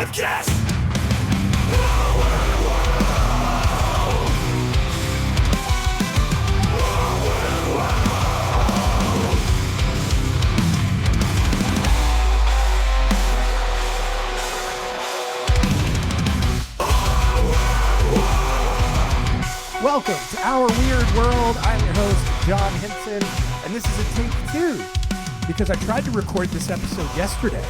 I've just Welcome to Our Weird World. I'm your host, John Henson, and this is a take two because I tried to record this episode yesterday,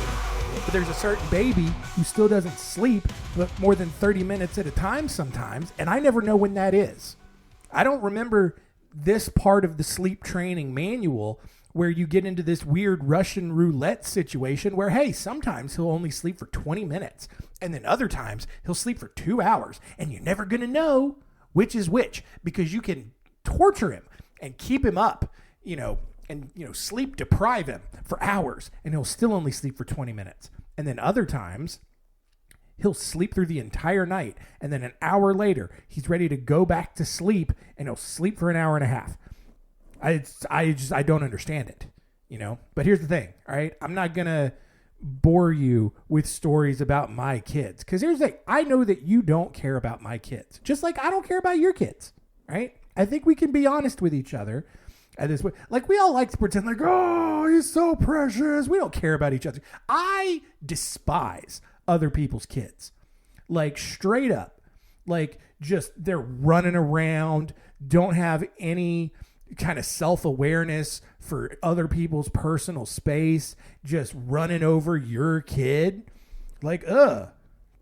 but there's a certain baby who still doesn't sleep but more than 30 minutes at a time sometimes, and I never know when that is. I don't remember this part of the sleep training manual where you get into this weird Russian roulette situation where, hey, sometimes he'll only sleep for 20 minutes, and then other times he'll sleep for 2 hours, and you're never going to know which is which, because you can torture him and keep him up, and sleep deprive him for hours, and he'll still only sleep for 20 minutes. And then other times, he'll sleep through the entire night, and then an hour later, he's ready to go back to sleep, and he'll sleep for an hour and a half. I don't understand it, But here's the thing, all right? I'm not gonna bore you with stories about my kids, because here's the thing: I know that you don't care about my kids, just like I don't care about your kids, right? I think we can be honest with each other at this way. Like, we all like to pretend like, oh, he's so precious. We don't care about each other. I despise other people's kids, like straight up, like just they're running around, don't have any kind of self-awareness for other people's personal space, just running over your kid. Like,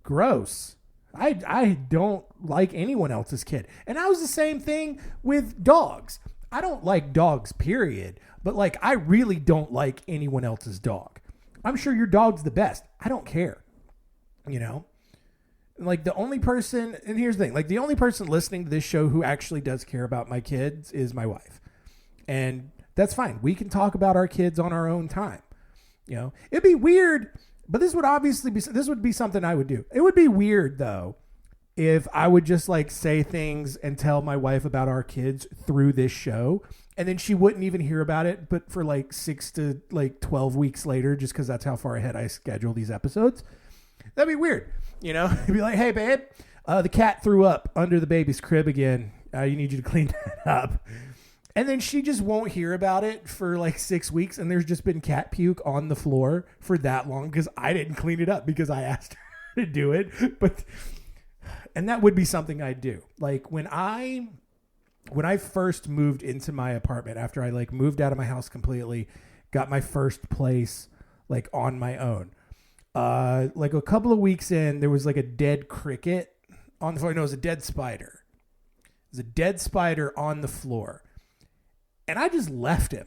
gross. I don't like anyone else's kid. And I was the same thing with dogs. I don't like dogs, period. But like, I really don't like anyone else's dog. I'm sure your dog's the best. I don't care. Like, the only person, and here's the thing, like, the only person listening to this show who actually does care about my kids is my wife. And that's fine. We can talk about our kids on our own time. It'd be weird, but this would be something I would do. It would be weird though if I would just like say things and tell my wife about our kids through this show, and then she wouldn't even hear about it, but for like 6 to 12 weeks later, just because that's how far ahead I schedule these episodes. That'd be weird. It'd be like, hey babe, the cat threw up under the baby's crib again. You need you to clean that up. And then she just won't hear about it for like 6 weeks. And there's just been cat puke on the floor for that long because I didn't clean it up because I asked her to do it. And that would be something I'd do. Like when I first moved into my apartment, after I moved out of my house completely, got my first place on my own. A couple of weeks in, there was a dead cricket on the floor. No, it was a dead spider. It was a dead spider on the floor. And I just left him.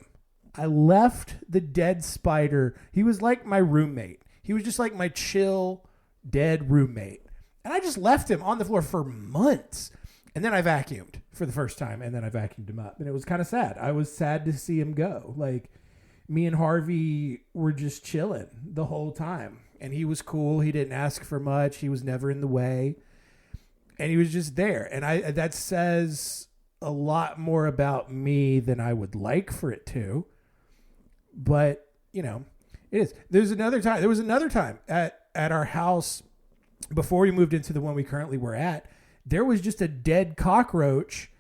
I left the dead spider. He was like my roommate. He was just like my chill, dead roommate. And I just left him on the floor for months. And then I vacuumed for the first time. And then I vacuumed him up. And it was kind of sad. I was sad to see him go. Me and Harvey were just chilling the whole time. And he was cool. He didn't ask for much. He was never in the way. And he was just there. And that says a lot more about me than I would like for it to. But, it is. There was another time at our house before we moved into the one we currently were at. There was just a dead cockroach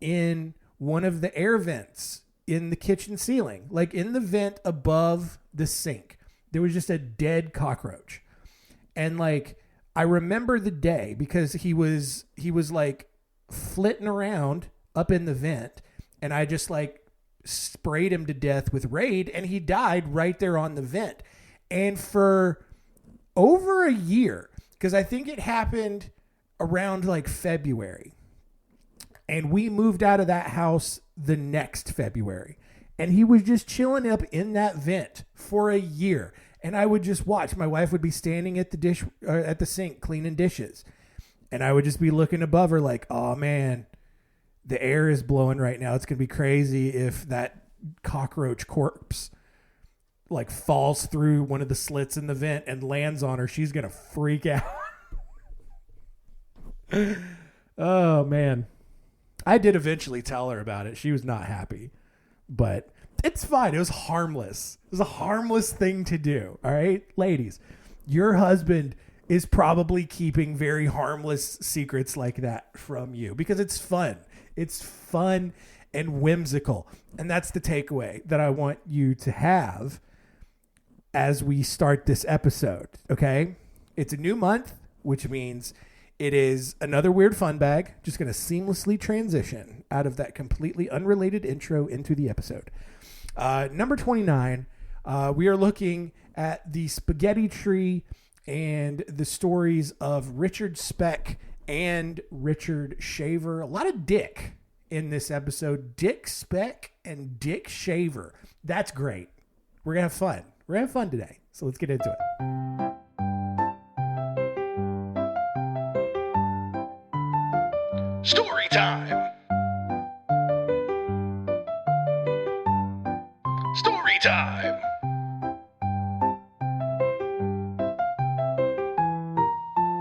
in one of the air vents in the kitchen ceiling, in the vent above the sink. There was just a dead cockroach. And I remember the day because he was flitting around up in the vent, and I just sprayed him to death with Raid, and he died right there on the vent. And for over a year, because I think it happened around February, and we moved out of that house the next February, and he was just chilling up in that vent for a year. And I would just watch. My wife would be standing at the sink cleaning dishes, and I would just be looking above her oh man, the air is blowing right now. It's going to be crazy if that cockroach corpse falls through one of the slits in the vent and lands on her. She's going to freak out. Oh man. I did eventually tell her about it. She was not happy, but it's fine. It was harmless. It was a harmless thing to do. All right, ladies, your husband is probably keeping very harmless secrets like that from you because it's fun. It's fun and whimsical. And that's the takeaway that I want you to have as we start this episode. Okay. It's a new month, which means it is another weird fun bag. Just going to seamlessly transition out of that completely unrelated intro into the episode. Number 29, we are looking at the Spaghetti Tree and the stories of Richard Speck and Richard Shaver. A lot of Dick in this episode. Dick Speck and Dick Shaver. That's great. We're going to have fun. We're going to have fun today. So let's get into it. Story time. Story time.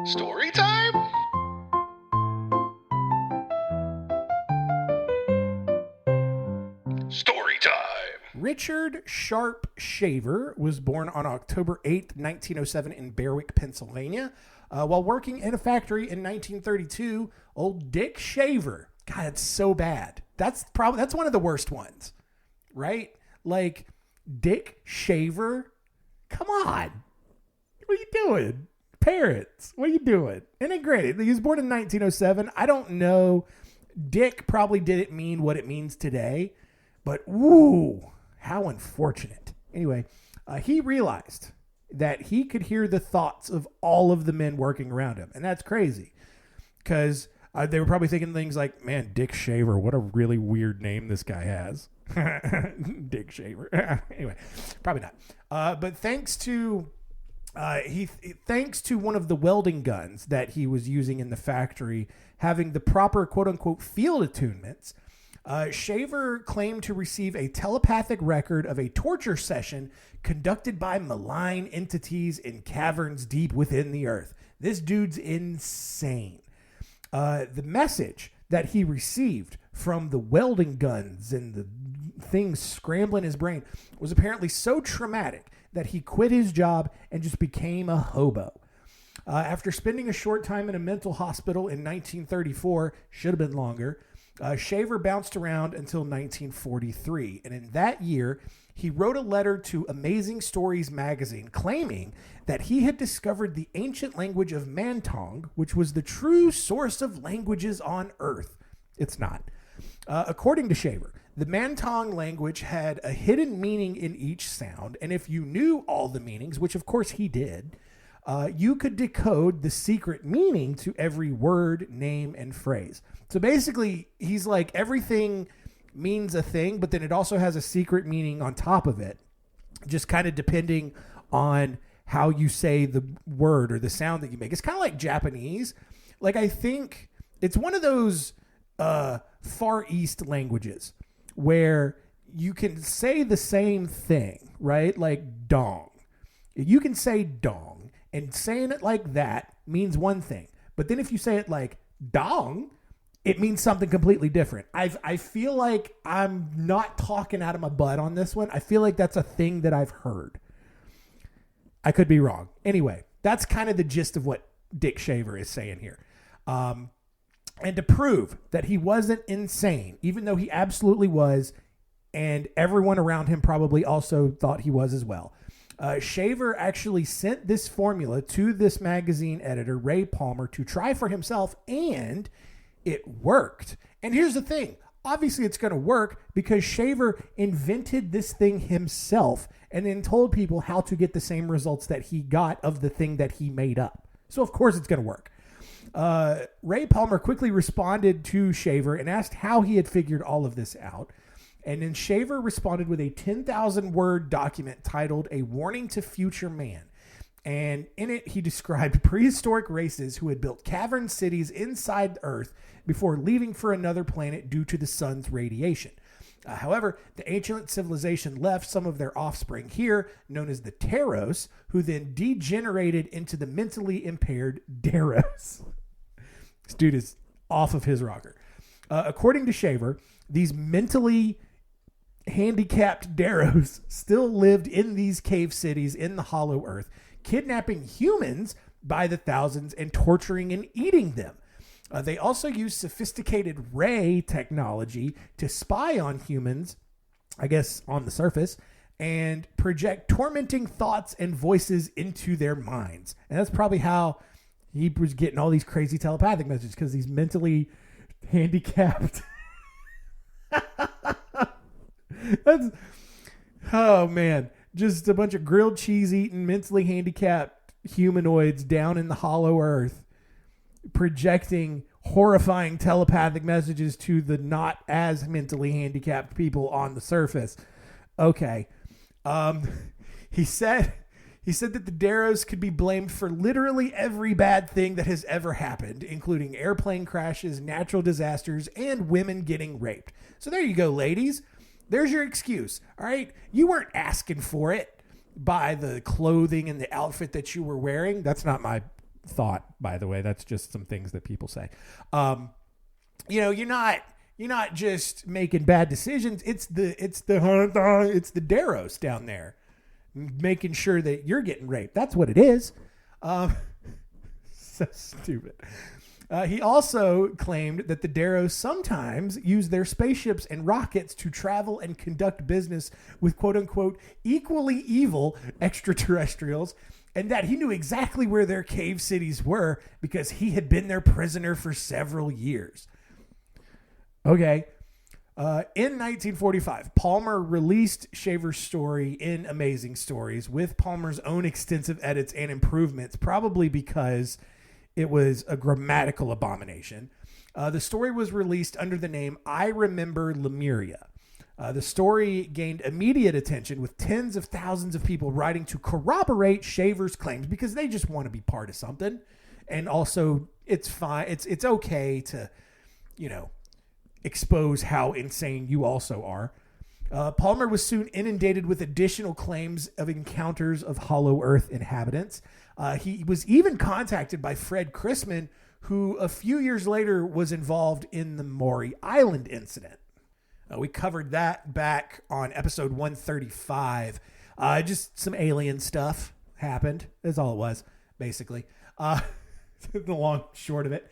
Story time? Story time. Richard Sharp Shaver was born on October 8th, 1907 in Berwick, Pennsylvania. While working in a factory in 1932, old Dick Shaver. God, it's so bad. That's one of the worst ones, right? Like, Dick Shaver? Come on. What are you doing? Parents, what are you doing? And then granted, he was born in 1907. I don't know. Dick probably didn't mean what it means today, but woo, how unfortunate. Anyway, he realized that he could hear the thoughts of all of the men working around him. And that's crazy because they were probably thinking things like, man, Dick Shaver, what a really weird name this guy has. Dick Shaver. Anyway, probably not. But thanks to thanks to one of the welding guns that he was using in the factory having the proper quote-unquote field attunements, Shaver claimed to receive a telepathic record of a torture session conducted by malign entities in caverns deep within the earth. This dude's insane. The message that he received from the welding guns and the things scrambling his brain was apparently so traumatic that he quit his job and just became a hobo. After spending a short time in a mental hospital in 1934, should have been longer, Shaver bounced around until 1943. And in that year, he wrote a letter to Amazing Stories magazine claiming that he had discovered the ancient language of Mantong, which was the true source of languages on Earth. It's not. According to Shaver, the Mantong language had a hidden meaning in each sound, and if you knew all the meanings, which of course he did, you could decode the secret meaning to every word, name, and phrase. So basically, he's like, everything means a thing, but then it also has a secret meaning on top of it, just kind of depending on how you say the word or the sound that you make. It's kind of like Japanese. Like, I think it's one of those Far East languages where you can say the same thing, right? Like dong. You can say dong, and saying it like that means one thing. But then if you say it like dong, it means something completely different. I feel like I'm not talking out of my butt on this one. I feel like that's a thing that I've heard. I could be wrong. Anyway, that's kind of the gist of what Dick Shaver is saying here. And to prove that he wasn't insane, even though he absolutely was, and everyone around him probably also thought he was as well, Shaver actually sent this formula to this magazine editor, Ray Palmer, to try for himself, and it worked. And here's the thing. Obviously, it's going to work because Shaver invented this thing himself and then told people how to get the same results that he got of the thing that he made up. So, of course, it's going to work. Ray Palmer quickly responded to Shaver and asked how he had figured all of this out. And then Shaver responded with a 10,000-word document titled A Warning to Future Man. And in it, he described prehistoric races who had built cavern cities inside the Earth before leaving for another planet due to the sun's radiation. However, the ancient civilization left some of their offspring here, known as the Teros, who then degenerated into the mentally impaired Deros. This dude is off of his rocker. According to Shaver, these mentally handicapped Deros still lived in these cave cities in the Hollow Earth, kidnapping humans by the thousands and torturing and eating them. They also use sophisticated ray technology to spy on humans, I guess on the surface, and project tormenting thoughts and voices into their minds. And that's probably how he was getting all these crazy telepathic messages, because he's mentally handicapped. That's, oh man, just a bunch of grilled cheese eating, mentally handicapped humanoids down in the hollow earth, projecting horrifying telepathic messages to the not as mentally handicapped people on the surface. Okay. He said that the Darrows could be blamed for literally every bad thing that has ever happened, including airplane crashes, natural disasters, and women getting raped. So there you go, ladies. There's your excuse. All right. You weren't asking for it by the clothing and the outfit that you were wearing. That's not my thought, by the way. That's just some things that people say. You're not just making bad decisions. It's the Darrows down there making sure that you're getting raped. That's what it is. So stupid. He also claimed that the Darrows sometimes use their spaceships and rockets to travel and conduct business with quote-unquote equally evil extraterrestrials, and that he knew exactly where their cave cities were because he had been their prisoner for several years. Okay. In 1945, Palmer released Shaver's story in Amazing Stories with Palmer's own extensive edits and improvements, probably because it was a grammatical abomination. The story was released under the name I Remember Lemuria. The story gained immediate attention, with tens of thousands of people writing to corroborate Shaver's claims because they just want to be part of something. And also, it's fine. It's okay to, expose how insane you also are. Palmer was soon inundated with additional claims of encounters of Hollow Earth inhabitants. He was even contacted by Fred Chrisman, who a few years later was involved in the Maury Island incident. We covered that back on episode 135. Just some alien stuff happened. That's all it was, basically. The long short of it.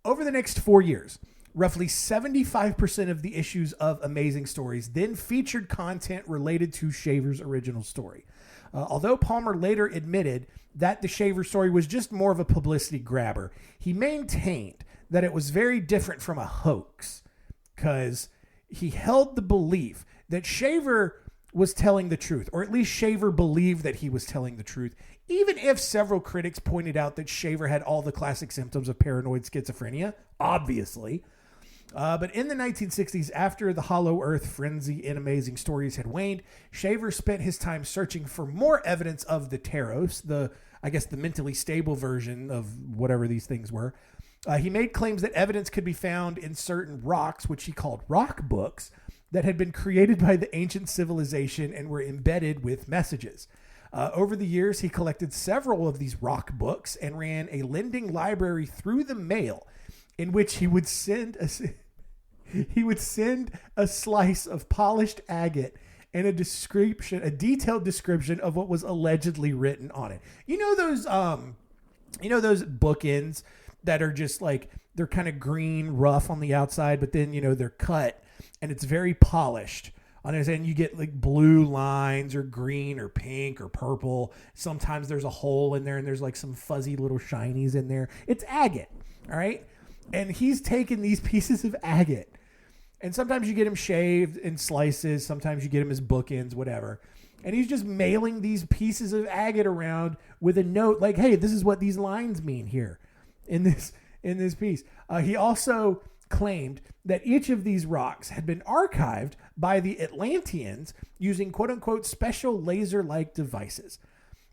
Over the next 4 years, roughly 75% of the issues of Amazing Stories then featured content related to Shaver's original story. Although Palmer later admitted that the Shaver story was just more of a publicity grabber, he maintained that it was very different from a hoax, because he held the belief that Shaver was telling the truth, or at least Shaver believed that he was telling the truth, even if several critics pointed out that Shaver had all the classic symptoms of paranoid schizophrenia, obviously. But in the 1960s, after the Hollow Earth frenzy in Amazing Stories had waned, Shaver spent his time searching for more evidence of the Taros, the mentally stable version of whatever these things were. He made claims that evidence could be found in certain rocks, which he called rock books, that had been created by the ancient civilization and were embedded with messages. Over the years, he collected several of these rock books and ran a lending library through the mail, in which he would send a slice of polished agate and a detailed description of what was allegedly written on it. You know those bookends that are just like, they're kind of green, rough on the outside, but then, they're cut and it's very polished. On the other end, you get like blue lines or green or pink or purple. Sometimes there's a hole in there and there's like some fuzzy little shinies in there. It's agate. All right. And he's taken these pieces of agate, and sometimes you get them shaved in slices. Sometimes you get them as bookends, whatever. And he's just mailing these pieces of agate around with a note like, hey, this is what these lines mean here in this piece. He also claimed that each of these rocks had been archived by the Atlanteans using quote-unquote special laser-like devices.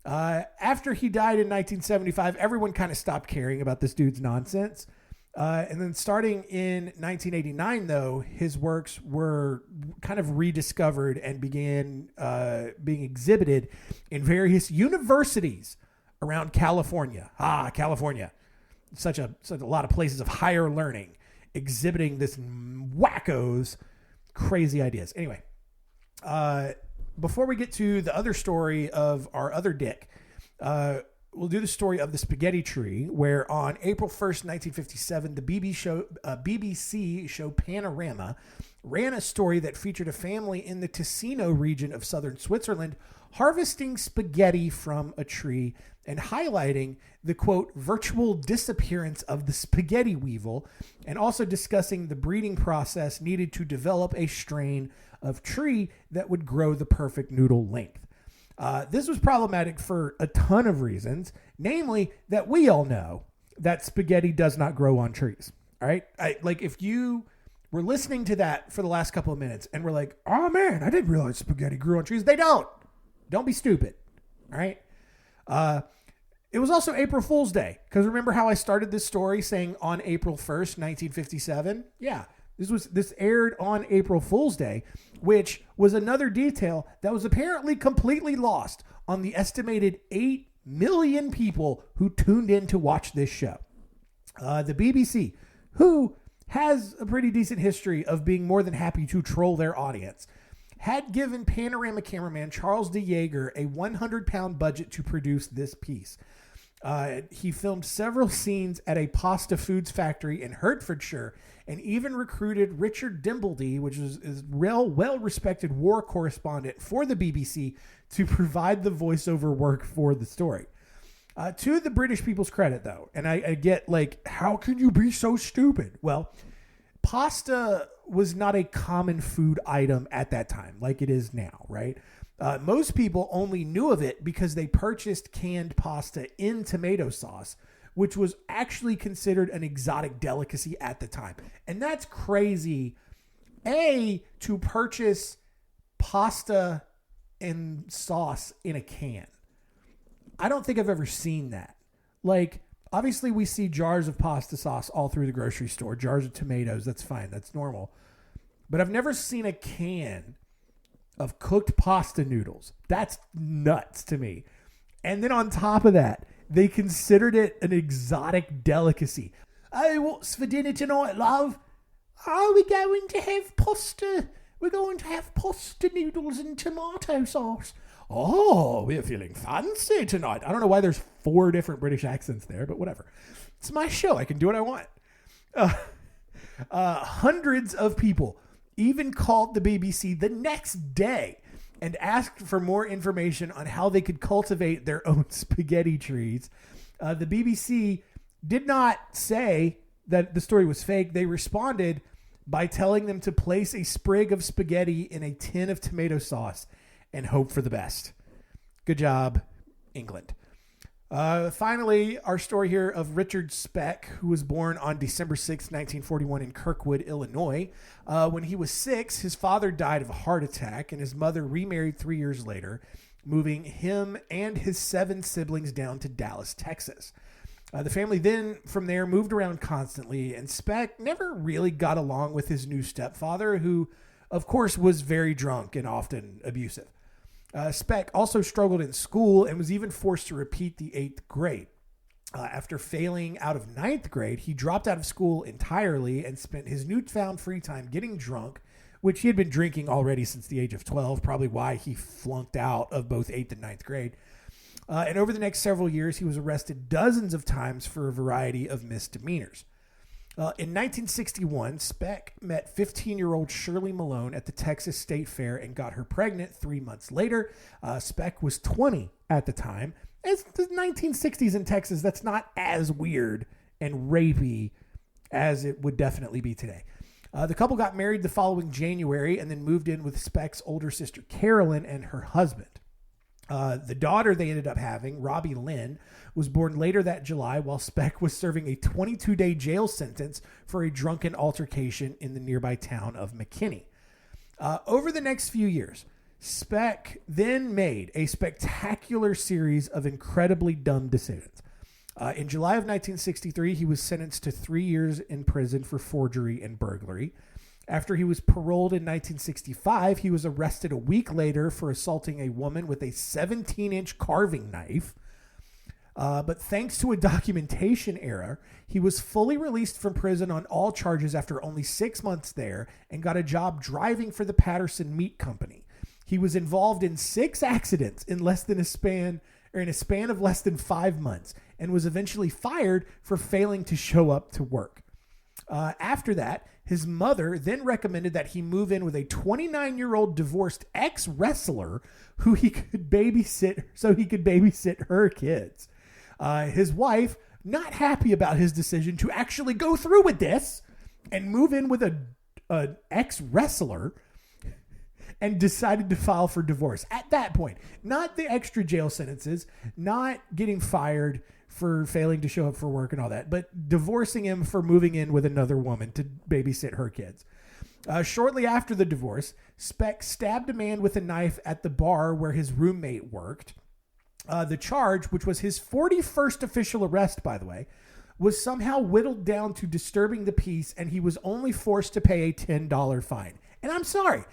After he died in 1975, everyone kind of stopped caring about this dude's nonsense. And then starting in 1989, though, his works were kind of rediscovered and began being exhibited in various universities around California. California. Such a lot of places of higher learning exhibiting this wacko's crazy ideas. Anyway, before we get to the other story of our other dick, we'll do the story of the spaghetti tree, where on April 1st, 1957, the BBC show Panorama ran a story that featured a family in the Ticino region of southern Switzerland harvesting spaghetti from a tree and highlighting the, quote, virtual disappearance of the spaghetti weevil, and also discussing the breeding process needed to develop a strain of tree that would grow the perfect noodle length. This was problematic for a ton of reasons, namely that we all know that spaghetti does not grow on trees. All right. If you were listening to that for the last couple of minutes and we're like, oh man, I didn't realize spaghetti grew on trees. They don't. Don't be stupid. All right. It was also April Fool's Day, because remember how I started this story saying on April 1st, 1957? Yeah. This aired on April Fool's Day, which was another detail that was apparently completely lost on the estimated 8 million people who tuned in to watch this show. The BBC, who has a pretty decent history of being more than happy to troll their audience, had given Panorama cameraman Charles de Jager a 100-pound budget to produce this piece. He filmed several scenes at a pasta foods factory in Hertfordshire, and even recruited Richard Dimbleby, which is a well-respected war correspondent for the BBC, to provide the voiceover work for the story. To the British people's credit, though, and I get, like, how can you be so stupid? Well, pasta was not a common food item at that time like it is now, right? Most people only knew of it because they purchased canned pasta in tomato sauce, which was actually considered an exotic delicacy at the time. And that's crazy, to purchase pasta and sauce in a can. I don't think I've ever seen that. Like, obviously we see jars of pasta sauce all through the grocery store, jars of tomatoes. That's fine. That's normal. But I've never seen a can of cooked pasta noodles. That's nuts to me. And then on top of that, they considered it an exotic delicacy. Oh, what's for dinner tonight, love? Oh, we're going to have pasta. We're going to have pasta noodles and tomato sauce. Oh, we're feeling fancy tonight. I don't know why there's 4 different British accents there, but whatever. It's my show. I can do what I want. Hundreds of people even called the BBC the next day and asked for more information on how they could cultivate their own spaghetti trees. The BBC did not say that the story was fake. They responded by telling them to place a sprig of spaghetti in a tin of tomato sauce and hope for the best. Good job, England. Finally, our story here of Richard Speck, who was born on December 6, 1941 in Kirkwood, Illinois. When he was 6, his father died of a heart attack, and his mother remarried 3 years later, moving him and his 7 siblings down to Dallas, Texas. The family then, from there, moved around constantly, and Speck never really got along with his new stepfather, who, of course, was very drunk and often abusive. Speck also struggled in school and was even forced to repeat the 8th grade. After failing out of 9th grade, he dropped out of school entirely and spent his newfound free time getting drunk, which he had been drinking already since the age of 12, probably why he flunked out of both 8th and 9th grade. And over the next several years, he was arrested dozens of times for a variety of misdemeanors. In 1961, Speck met 15-year-old Shirley Malone at the Texas State Fair and got her pregnant 3 months later. Speck was 20 at the time. It's the 1960s in Texas. That's not as weird and rapey as it would definitely be today. The couple got married the following January and then moved in with Speck's older sister Carolyn and her husband. The daughter they ended up having, Robbie Lynn, was born later that July while Speck was serving a 22-day jail sentence for a drunken altercation in the nearby town of McKinney. Over the next few years, Speck then made a spectacular series of incredibly dumb decisions. In July of 1963, he was sentenced to 3 years in prison for forgery and burglary. After he was paroled in 1965, he was arrested a week later for assaulting a woman with a 17-inch carving knife. But thanks to a documentation error, he was fully released from prison on all charges after only 6 months there and got a job driving for the Patterson Meat Company. He was involved in 6 accidents in less than a span or in a span of less than 5 months, and was eventually fired for failing to show up to work. After that, his mother then recommended that he move in with a 29-year-old divorced ex-wrestler who he could babysit, so he could babysit her kids. His wife, not happy about his decision to actually go through with this and move in with an ex-wrestler, and decided to file for divorce. At that point, not the extra jail sentences, not getting fired for failing to show up for work and all that, but divorcing him for moving in with another woman to babysit her kids. Shortly after the divorce, Speck stabbed a man with a knife at the bar where his roommate worked. The charge, which was his 41st official arrest, by the way, was somehow whittled down to disturbing the peace, and he was only forced to pay a $10 fine. And I'm sorry,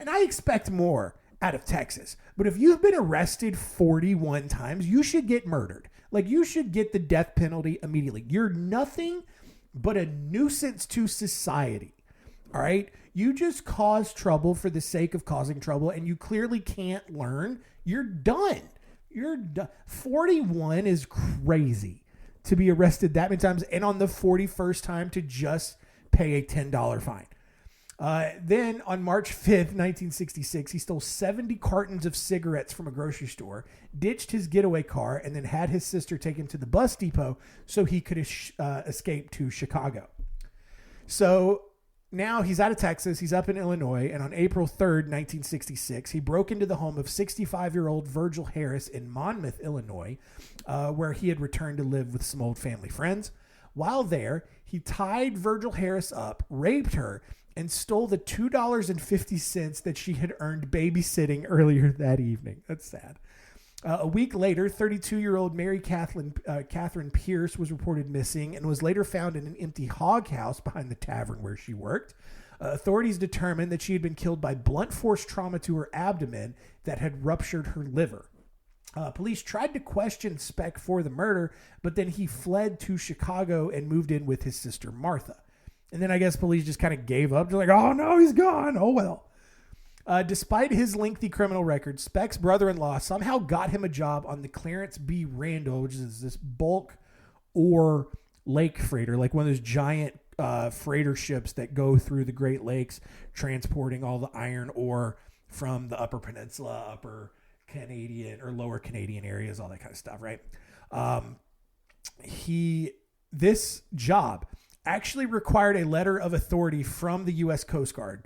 and I expect more out of Texas, but if you've been arrested 41 times, you should get murdered. You should get the death penalty immediately. You're nothing but a nuisance to society. All right? You just cause trouble for the sake of causing trouble, and you clearly can't learn. You're done. You're done. 41 is crazy to be arrested that many times, and on the 41st time to just pay a $10 fine. Then on March 5th, 1966, he stole 70 cartons of cigarettes from a grocery store, ditched his getaway car, and then had his sister taken to the bus depot so he could escape to Chicago. So now he's out of Texas, he's up in Illinois, and on April 3rd, 1966, he broke into the home of 65-year-old Virgil Harris in Monmouth, Illinois, where he had returned to live with some old family friends. While there, he tied Virgil Harris up, raped her, and stole the $2.50 that she had earned babysitting earlier that evening. That's sad. A week later, 32-year-old Mary Catherine Pierce was reported missing and was later found in an empty hog house behind the tavern where she worked. Authorities determined that she had been killed by blunt force trauma to her abdomen that had ruptured her liver. Police tried to question Speck for the murder, but then he fled to Chicago and moved in with his sister Martha. And then I guess police just kind of gave up. They're like, oh, no, he's gone. Oh, well. Despite his lengthy criminal record, Speck's brother-in-law somehow got him a job on the Clarence B. Randall, which is this bulk ore lake freighter, like one of those giant freighter ships that go through the Great Lakes, transporting all the iron ore from the Upper Peninsula, Upper Canadian or Lower Canadian areas, all that kind of stuff, right? This job actually required a letter of authority from the U.S. Coast Guard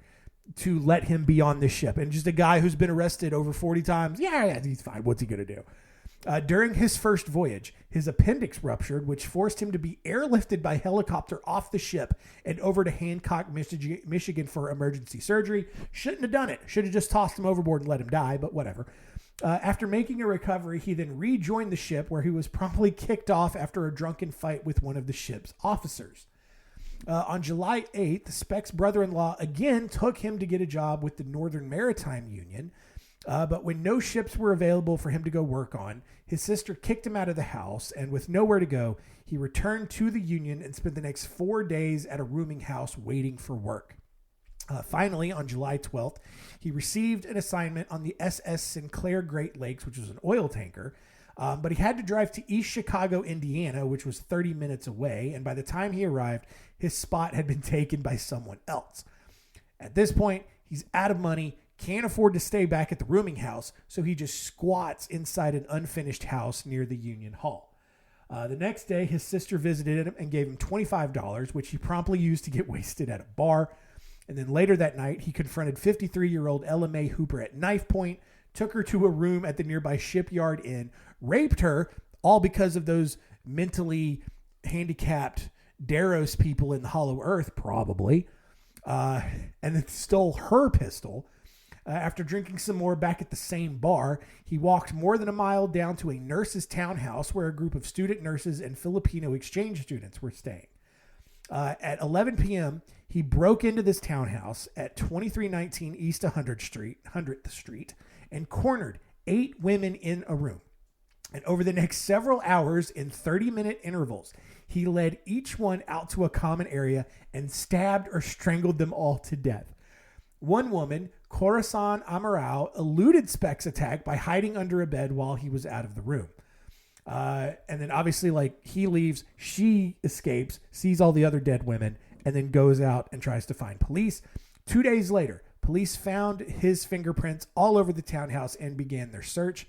to let him be on this ship. And just a guy who's been arrested over 40 times, yeah, he's fine. What's he going to do? During his first voyage, his appendix ruptured, which forced him to be airlifted by helicopter off the ship and over to Hancock, Michigan for emergency surgery. Shouldn't have done it. Should have just tossed him overboard and let him die, but whatever. After making a recovery, he then rejoined the ship, where he was promptly kicked off after a drunken fight with one of the ship's officers. On July 8th, Speck's brother-in-law again took him to get a job with the Northern Maritime Union, but when no ships were available for him to go work on, his sister kicked him out of the house, and with nowhere to go, he returned to the Union and spent the next 4 days at a rooming house waiting for work. Finally, on July 12th, he received an assignment on the SS Sinclair Great Lakes, which was an oil tanker, but he had to drive to East Chicago, Indiana, which was 30 minutes away, and by the time he arrived, his spot had been taken by someone else. At this point, he's out of money, can't afford to stay back at the rooming house, so he just squats inside an unfinished house near the Union Hall. The next day, his sister visited him and gave him $25, which he promptly used to get wasted at a bar. And then later that night, he confronted 53-year-old Ella Mae Hooper at knife point, took her to a room at the nearby Shipyard Inn, raped her, all because of those mentally handicapped Daros people in the Hollow Earth, probably, and then stole her pistol. After drinking some more back at the same bar, he walked more than a mile down to a nurse's townhouse where a group of student nurses and Filipino exchange students were staying. At 11 p.m., he broke into this townhouse at 2319 East 100th Street and cornered 8 women in a room. And over the next several hours, in 30-minute intervals, he led each one out to a common area and stabbed or strangled them all to death. One woman, Corazon Amaral eluded Speck's attack by hiding under a bed while he was out of the room. And then obviously, like, he leaves, she escapes, sees all the other dead women, and then goes out and tries to find police. 2 days later, police found his fingerprints all over the townhouse and began their search.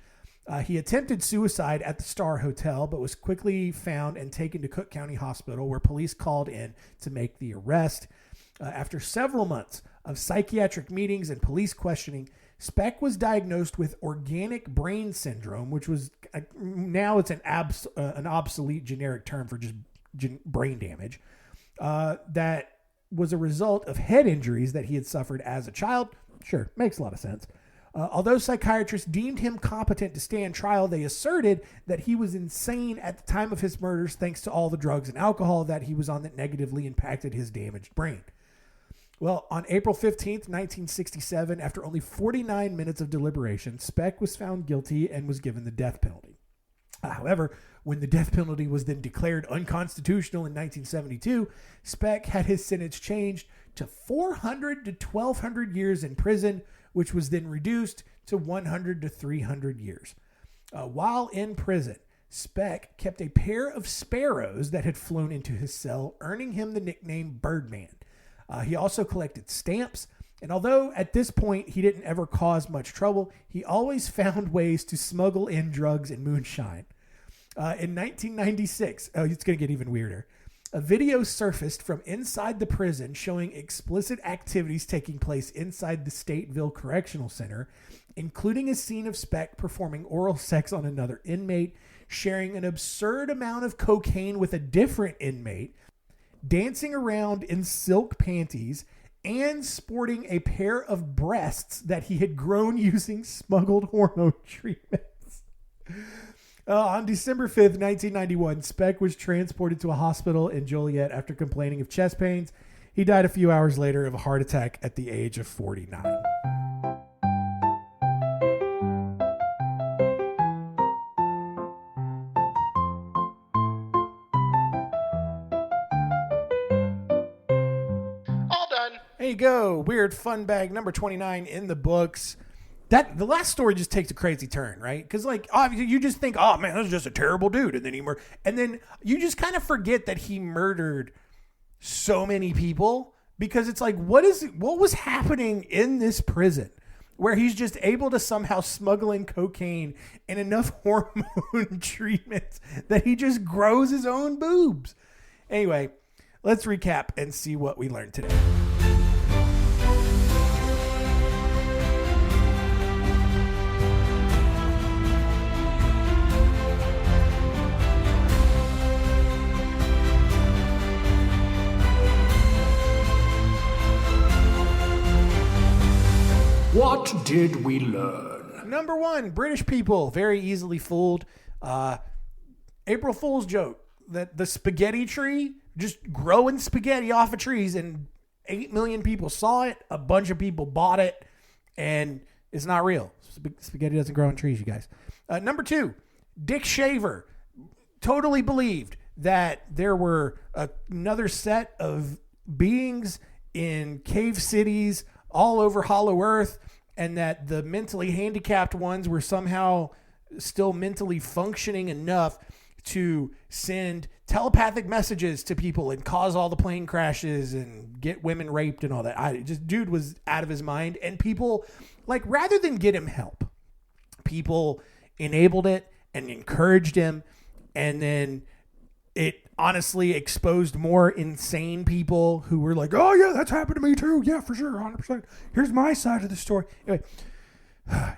He attempted suicide at the Star Hotel, but was quickly found and taken to Cook County Hospital, where police called in to make the arrest. After several months of psychiatric meetings and police questioning, Speck was diagnosed with organic brain syndrome, which was now it's an obsolete generic term for just brain damage. That was a result of head injuries that he had suffered as a child. Sure, makes a lot of sense. Although psychiatrists deemed him competent to stand trial, they asserted that he was insane at the time of his murders thanks to all the drugs and alcohol that he was on that negatively impacted his damaged brain. Well, on April 15th, 1967, after only 49 minutes of deliberation, Speck was found guilty and was given the death penalty. However, when the death penalty was then declared unconstitutional in 1972, Speck had his sentence changed to 400 to 1,200 years in prison, which was then reduced to 100 to 300 years. While in prison, Speck kept a pair of sparrows that had flown into his cell, earning him the nickname Birdman. He also collected stamps, and although at this point he didn't ever cause much trouble, he always found ways to smuggle in drugs and moonshine. In 1996, it's going to get even weirder, a video surfaced from inside the prison showing explicit activities taking place inside the Stateville Correctional Center, including a scene of Speck performing oral sex on another inmate, sharing an absurd amount of cocaine with a different inmate, dancing around in silk panties, and sporting a pair of breasts that he had grown using smuggled hormone treatments. On December 5th, 1991, Speck was transported to a hospital in Joliet after complaining of chest pains. He died a few hours later of a heart attack at the age of 49. There you go. Weird fun bag number 29 in the books. That the last story just takes a crazy turn, right? Because like obviously you just think, oh man, this is just a terrible dude, and then you just kind of forget that he murdered so many people, because it's like, what was happening in this prison where he's just able to somehow smuggle in cocaine and enough hormone treatments that he just grows his own boobs. Anyway, let's recap and see what we learned today. What did we learn? Number one, British people, very easily fooled. April Fool's joke that the spaghetti tree, just growing spaghetti off of trees, and 8 million people saw it, a bunch of people bought it, and it's not real. Spaghetti doesn't grow on trees, you guys. Number two, Dick Shaver totally believed that there were another set of beings in cave cities all over Hollow Earth, and that the mentally handicapped ones were somehow still mentally functioning enough to send telepathic messages to people and cause all the plane crashes and get women raped and all that. Dude was out of his mind, and people, like, rather than get him help, people enabled it and encouraged him, and then it honestly exposed more insane people who were like, oh yeah, that's happened to me too. Yeah, for sure. 100%. Here's my side of the story.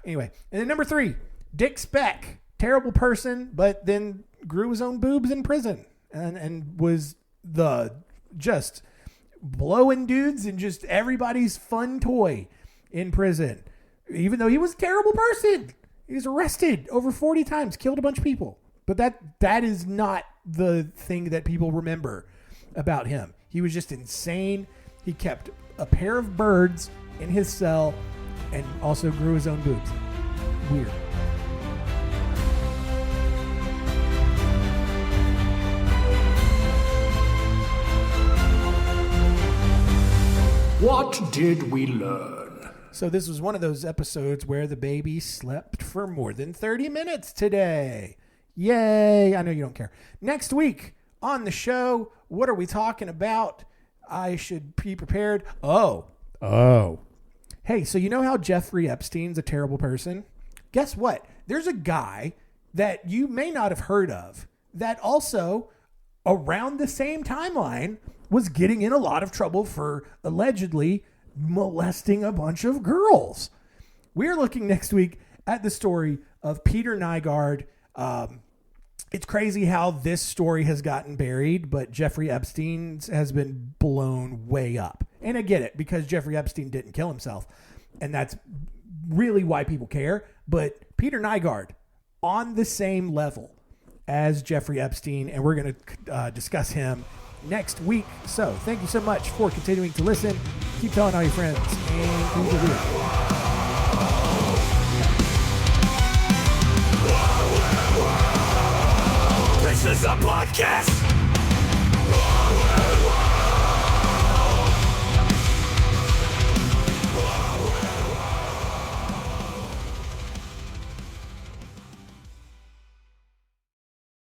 Anyway. And then number three, Dick Speck, terrible person, but then grew his own boobs in prison and was just blowing dudes and just everybody's fun toy in prison. Even though he was a terrible person. He was arrested over 40 times, killed a bunch of people. But that is not the thing that people remember about him. He was just insane. He kept a pair of birds in his cell and also grew his own boobs. Weird. What did we learn? So this was one of those episodes where the baby slept for more than 30 minutes today. Yay. I know you don't care. Next week on the show, what are we talking about? I should be prepared. Oh. Hey, so you know how Jeffrey Epstein's a terrible person? Guess what? There's a guy that you may not have heard of that also around the same timeline was getting in a lot of trouble for allegedly molesting a bunch of girls. We're looking next week at the story of Peter Nygaard. It's crazy how this story has gotten buried, but Jeffrey Epstein's has been blown way up. And I get it, because Jeffrey Epstein didn't kill himself. And that's really why people care. But Peter Nygaard, on the same level as Jeffrey Epstein, and we're going to discuss him next week. So thank you so much for continuing to listen. Keep telling all your friends, and through the wheel. This is a podcast